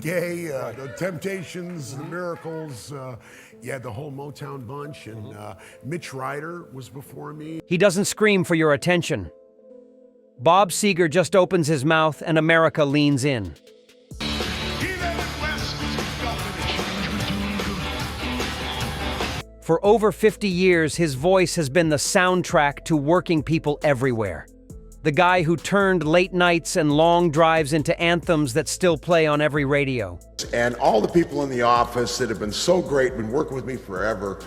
Gay, the Temptations, the Miracles, the whole Motown bunch, and Mitch Ryder was before me. He doesn't scream for your attention. Bob Seger just opens his mouth and America leans in. For over 50 years, his voice has been the soundtrack to working people everywhere. The guy who turned late nights and long drives into anthems that still play on every radio. And all the people in the office that have been so great, been working with me forever.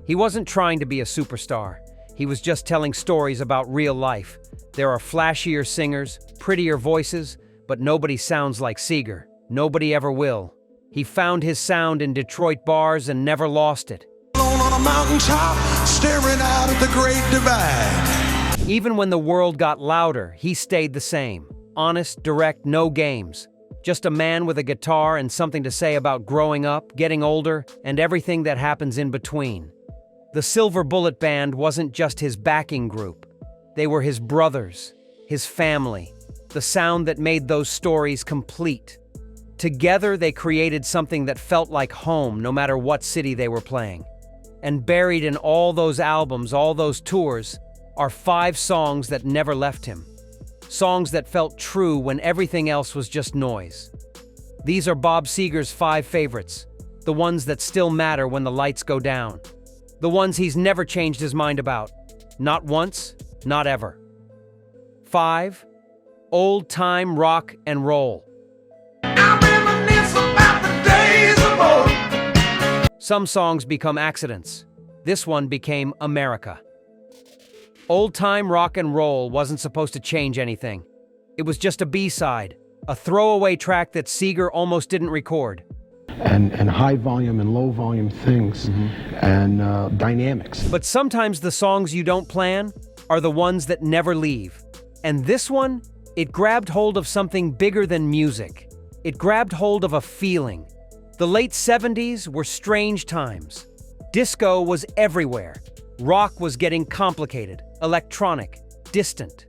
He wasn't trying to be a superstar. He was just telling stories about real life. There are flashier singers, prettier voices, but nobody sounds like Seger. Nobody ever will. He found his sound in Detroit bars and never lost it. On a mountaintop, staring out at the Great Divide. Even when the world got louder, he stayed the same. Honest, direct, no games. Just a man with a guitar and something to say about growing up, getting older, and everything that happens in between. The Silver Bullet Band wasn't just his backing group. They were his brothers, his family, the sound that made those stories complete. Together, they created something that felt like home no matter what city they were playing. And buried in all those albums, all those tours, are 5 songs that never left him. Songs that felt true when everything else was just noise. These are Bob Seger's 5 favorites, the ones that still matter when the lights go down. The ones he's never changed his mind about. Not once, not ever. 5. Old-time rock and roll. I reminisce about the days of old. Some songs become accidents. This one became America. Old-time rock and roll wasn't supposed to change anything. It was just a B-side, a throwaway track that Seger almost didn't record. And high volume and low volume things, and dynamics. But sometimes the songs you don't plan are the ones that never leave. And this one, it grabbed hold of something bigger than music. It grabbed hold of a feeling. The late 70s were strange times. Disco was everywhere. Rock was getting complicated, electronic, distant.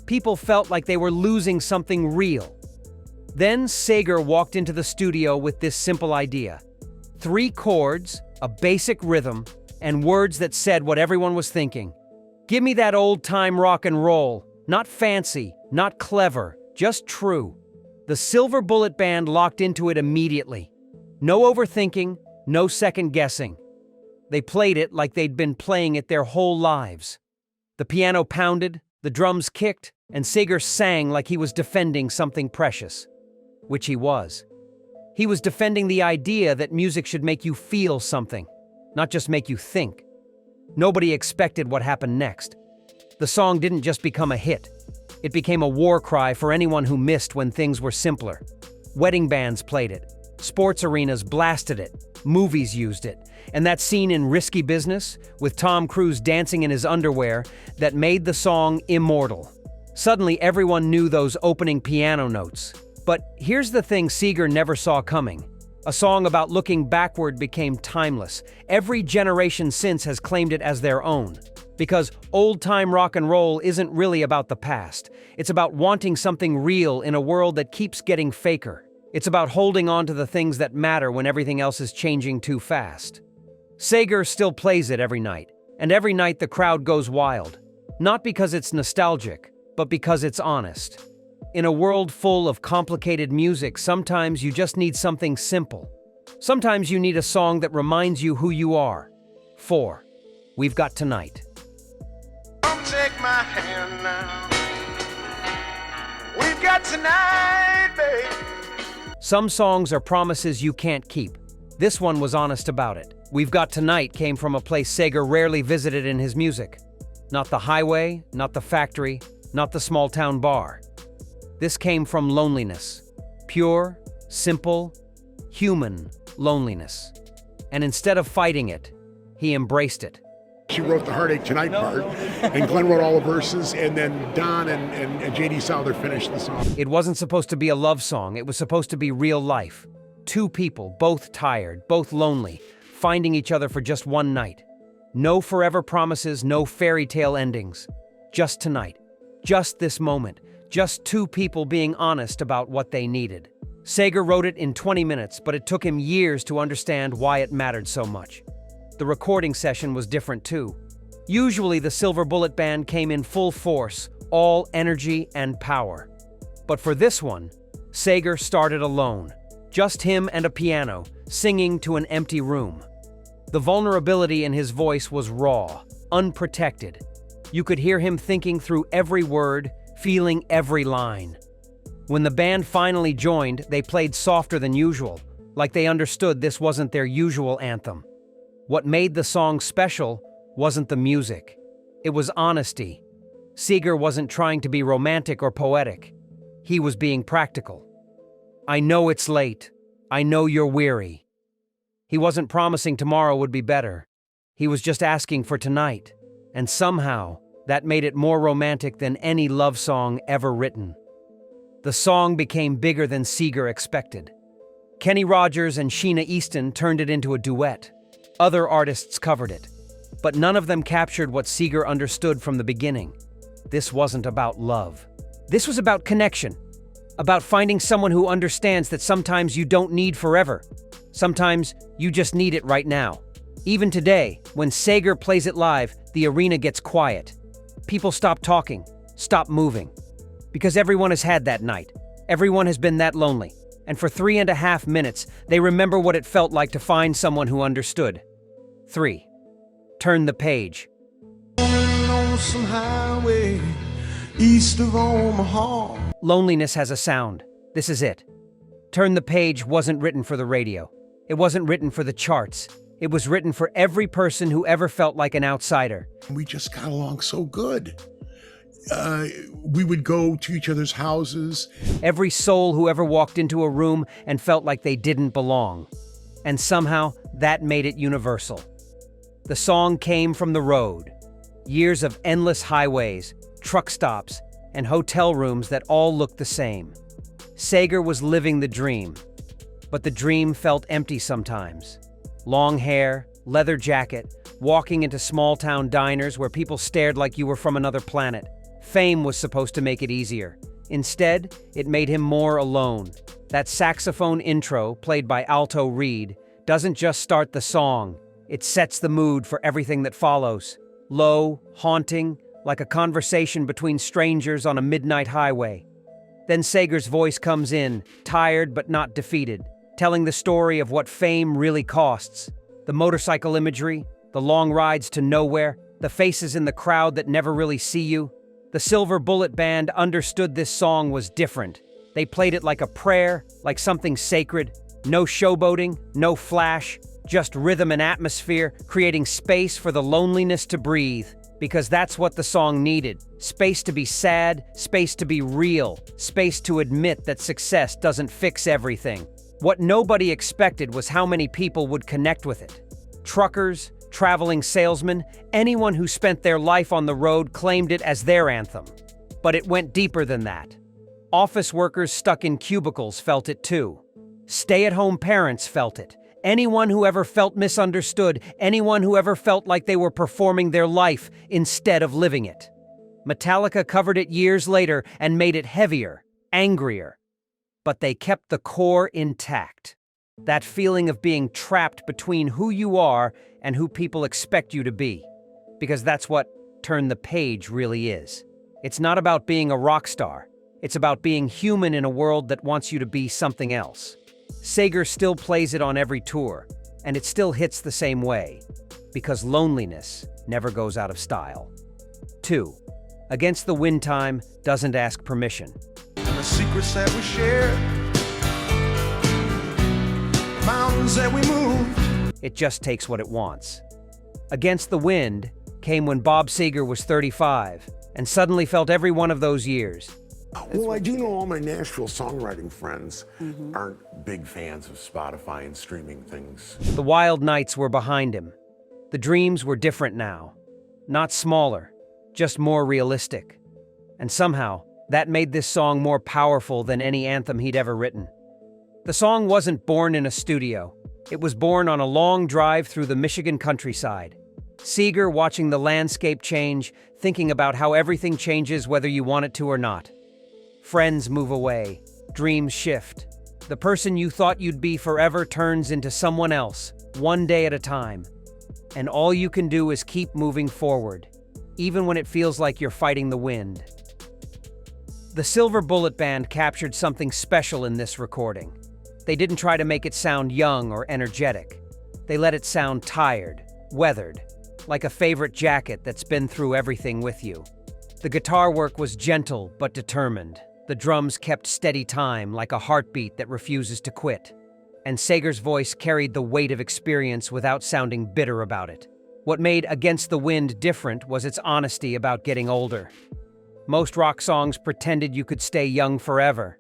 People felt like they were losing something real. Then Seger walked into the studio with this simple idea. 3 chords, a basic rhythm, and words that said what everyone was thinking. Give me that old-time rock and roll. Not fancy, not clever, just true. The Silver Bullet Band locked into it immediately. No overthinking, no second guessing. They played it like they'd been playing it their whole lives. The piano pounded, the drums kicked, and Seger sang like he was defending something precious. Which he was. He was defending the idea that music should make you feel something, not just make you think. Nobody expected what happened next. The song didn't just become a hit. It became a war cry for anyone who missed when things were simpler. Wedding bands played it. Sports arenas blasted it. Movies used it. And that scene in Risky Business, with Tom Cruise dancing in his underwear, that made the song immortal. Suddenly everyone knew those opening piano notes. But here's the thing Seger never saw coming. A song about looking backward became timeless. Every generation since has claimed it as their own. Because old-time rock and roll isn't really about the past. It's about wanting something real in a world that keeps getting faker. It's about holding on to the things that matter when everything else is changing too fast. Seger still plays it every night, and every night the crowd goes wild. Not because it's nostalgic, but because it's honest. In a world full of complicated music, sometimes you just need something simple. Sometimes you need a song that reminds you who you are. 4. We've Got Tonight. Come take my hand now. We've got tonight, babe. Some songs are promises you can't keep. This one was honest about it. We've Got Tonight came from a place Seger rarely visited in his music. Not the highway, not the factory, not the small-town bar. This came from loneliness. Pure, simple, human loneliness. And instead of fighting it, he embraced it. She wrote the Heartache Tonight part, and Glenn wrote all the verses, and then Don and J.D. Souther finished the song. It wasn't supposed to be a love song, it was supposed to be real life. 2 people, both tired, both lonely, finding each other for just one night. No forever promises, no fairy tale endings. Just tonight. Just this moment. Just 2 people being honest about what they needed. Seger wrote it in 20 minutes, but it took him years to understand why it mattered so much. The recording session was different too. Usually the Silver Bullet Band came in full force, all energy and power. But for this one, Seger started alone. Just him and a piano, singing to an empty room. The vulnerability in his voice was raw, unprotected. You could hear him thinking through every word, feeling every line. When the band finally joined, they played softer than usual, like they understood this wasn't their usual anthem. What made the song special wasn't the music. It was honesty. Seger wasn't trying to be romantic or poetic. He was being practical. I know it's late. I know you're weary. He wasn't promising tomorrow would be better. He was just asking for tonight. And somehow, that made it more romantic than any love song ever written. The song became bigger than Seger expected. Kenny Rogers and Sheena Easton turned it into a duet. Other artists covered it. But none of them captured what Seger understood from the beginning. This wasn't about love. This was about connection. About finding someone who understands that sometimes you don't need forever. Sometimes you just need it right now. Even today, when Seger plays it live, the arena gets quiet. People stop talking, stop moving. Because everyone has had that night. Everyone has been that lonely. And for 3.5 minutes, they remember what it felt like to find someone who understood. 3. Turn the page. On some highway east of Omaha. Loneliness has a sound. This is it. Turn the Page wasn't written for the radio. It wasn't written for the charts. It was written for every person who ever felt like an outsider. We just got along so good. We would go to each other's houses. Every soul who ever walked into a room and felt like they didn't belong. And somehow, that made it universal. The song came from the road. Years of endless highways, truck stops, and hotel rooms that all looked the same. Seger was living the dream. But the dream felt empty sometimes. Long hair, leather jacket, walking into small-town diners where people stared like you were from another planet. Fame was supposed to make it easier. Instead, it made him more alone. That saxophone intro, played by Alto Reed, doesn't just start the song. It sets the mood for everything that follows. Low, haunting, like a conversation between strangers on a midnight highway. Then Seger's voice comes in, tired but not defeated, telling the story of what fame really costs. The motorcycle imagery, the long rides to nowhere, the faces in the crowd that never really see you. The Silver Bullet Band understood this song was different. They played it like a prayer, like something sacred. No showboating, no flash, just rhythm and atmosphere, creating space for the loneliness to breathe. Because that's what the song needed. Space to be sad, space to be real, space to admit that success doesn't fix everything. What nobody expected was how many people would connect with it. Truckers, traveling salesmen, anyone who spent their life on the road claimed it as their anthem. But it went deeper than that. Office workers stuck in cubicles felt it too. Stay-at-home parents felt it. Anyone who ever felt misunderstood, anyone who ever felt like they were performing their life instead of living it. Metallica covered it years later and made it heavier, angrier. But they kept the core intact. That feeling of being trapped between who you are and who people expect you to be. Because that's what Turn the Page really is. It's not about being a rock star. It's about being human in a world that wants you to be something else. Seger still plays it on every tour, and it still hits the same way. Because loneliness never goes out of style. 2. Against the Wind Time doesn't ask permission. And the secrets that we share, mountains that we moved. It just takes what it wants. Against the Wind came when Bob Seger was 35 and suddenly felt every one of those years. Well, I do know all my Nashville songwriting friends aren't big fans of Spotify and streaming things. The wild nights were behind him. The dreams were different now. Not smaller, just more realistic. And somehow, that made this song more powerful than any anthem he'd ever written. The song wasn't born in a studio. It was born on a long drive through the Michigan countryside. Seger watching the landscape change, thinking about how everything changes whether you want it to or not. Friends move away, dreams shift, The person you thought you'd be forever turns into someone else, one day at a time. And all you can do is keep moving forward, even when it feels like you're fighting the wind. The Silver Bullet Band captured something special in this recording. They didn't try to make it sound young or energetic. They let it sound tired, weathered, like a favorite jacket that's been through everything with you. The guitar work was gentle but determined. The drums kept steady time like a heartbeat that refuses to quit. And Seger's voice carried the weight of experience without sounding bitter about it. What made Against the Wind different was its honesty about getting older. Most rock songs pretended you could stay young forever.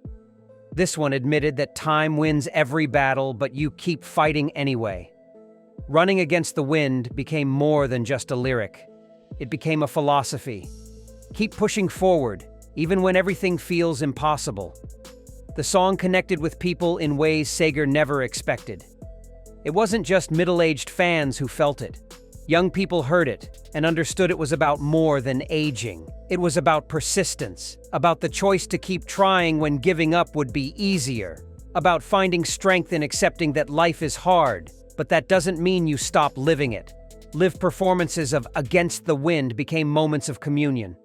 This one admitted that time wins every battle, but you keep fighting anyway. Running Against the Wind became more than just a lyric. It became a philosophy. Keep pushing forward, even when everything feels impossible. The song connected with people in ways Seger never expected. It wasn't just middle-aged fans who felt it. Young people heard it and understood it was about more than aging. It was about persistence, about the choice to keep trying when giving up would be easier, about finding strength in accepting that life is hard, but that doesn't mean you stop living it. Live performances of Against the Wind became moments of communion.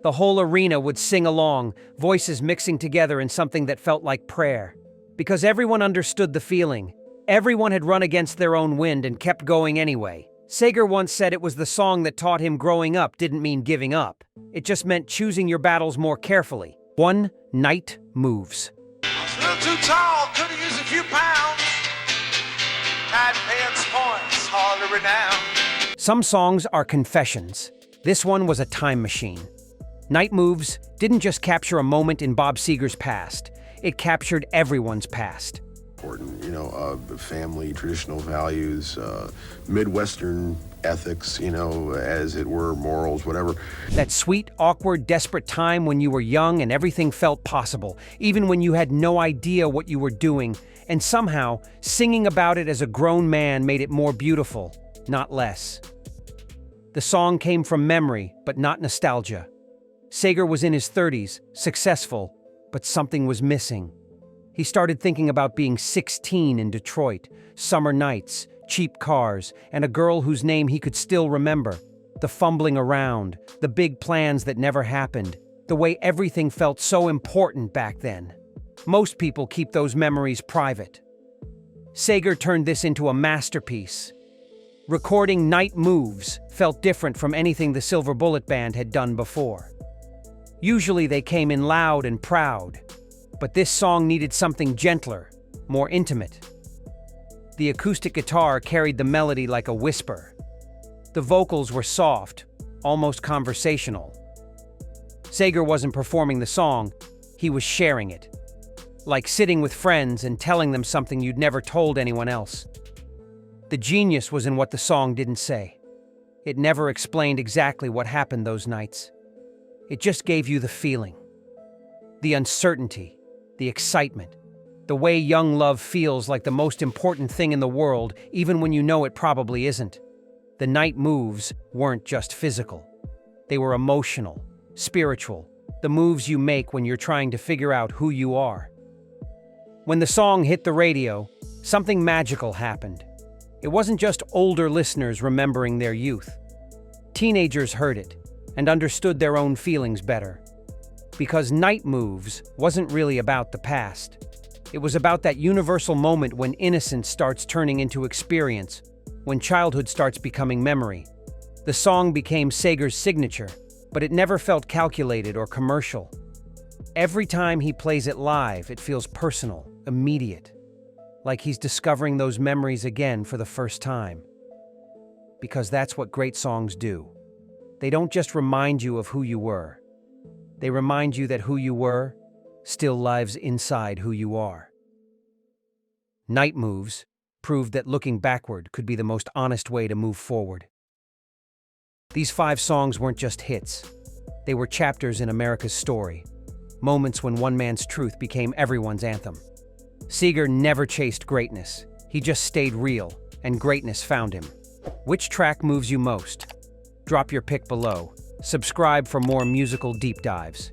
The whole arena would sing along, voices mixing together in something that felt like prayer. Because everyone understood the feeling. Everyone had run against their own wind and kept going anyway. Seger once said it was the song that taught him growing up didn't mean giving up. It just meant choosing your battles more carefully. One Night Moves. I was a little too tall, could've used a few pounds. Had pants points, hardly renowned. Some songs are confessions. This one was a time machine. Night Moves didn't just capture a moment in Bob Seger's past. It captured everyone's past. Important, family, traditional values, Midwestern ethics, as it were, morals, whatever. That sweet, awkward, desperate time when you were young and everything felt possible, even when you had no idea what you were doing, and somehow, singing about it as a grown man made it more beautiful, not less. The song came from memory, but not nostalgia. Seger was in his 30s, successful, but something was missing. He started thinking about being 16 in Detroit, summer nights, cheap cars, and a girl whose name he could still remember. The fumbling around, the big plans that never happened, the way everything felt so important back then. Most people keep those memories private. Seger turned this into a masterpiece. Recording Night Moves felt different from anything the Silver Bullet Band had done before. Usually they came in loud and proud, but this song needed something gentler, more intimate. The acoustic guitar carried the melody like a whisper. The vocals were soft, almost conversational. Seger wasn't performing the song, he was sharing it. Like sitting with friends and telling them something you'd never told anyone else. The genius was in what the song didn't say. It never explained exactly what happened those nights. It just gave you the feeling. The uncertainty, the excitement, the way young love feels like the most important thing in the world, even when you know it probably isn't. The Night Moves weren't just physical. They were emotional, spiritual, the moves you make when you're trying to figure out who you are. When the song hit the radio, something magical happened. It wasn't just older listeners remembering their youth. Teenagers heard it and understood their own feelings better. Because Night Moves wasn't really about the past. It was about that universal moment when innocence starts turning into experience, when childhood starts becoming memory. The song became Seger's signature, but it never felt calculated or commercial. Every time he plays it live, it feels personal, immediate, like he's discovering those memories again for the first time. Because that's what great songs do. They don't just remind you of who you were. They remind you that who you were still lives inside who you are. Night Moves proved that looking backward could be the most honest way to move forward. These 5 songs weren't just hits. They were chapters in America's story, moments when one man's truth became everyone's anthem. Seger never chased greatness. He just stayed real, and greatness found him. Which track moves you most? Drop your pick below. Subscribe for more musical deep dives.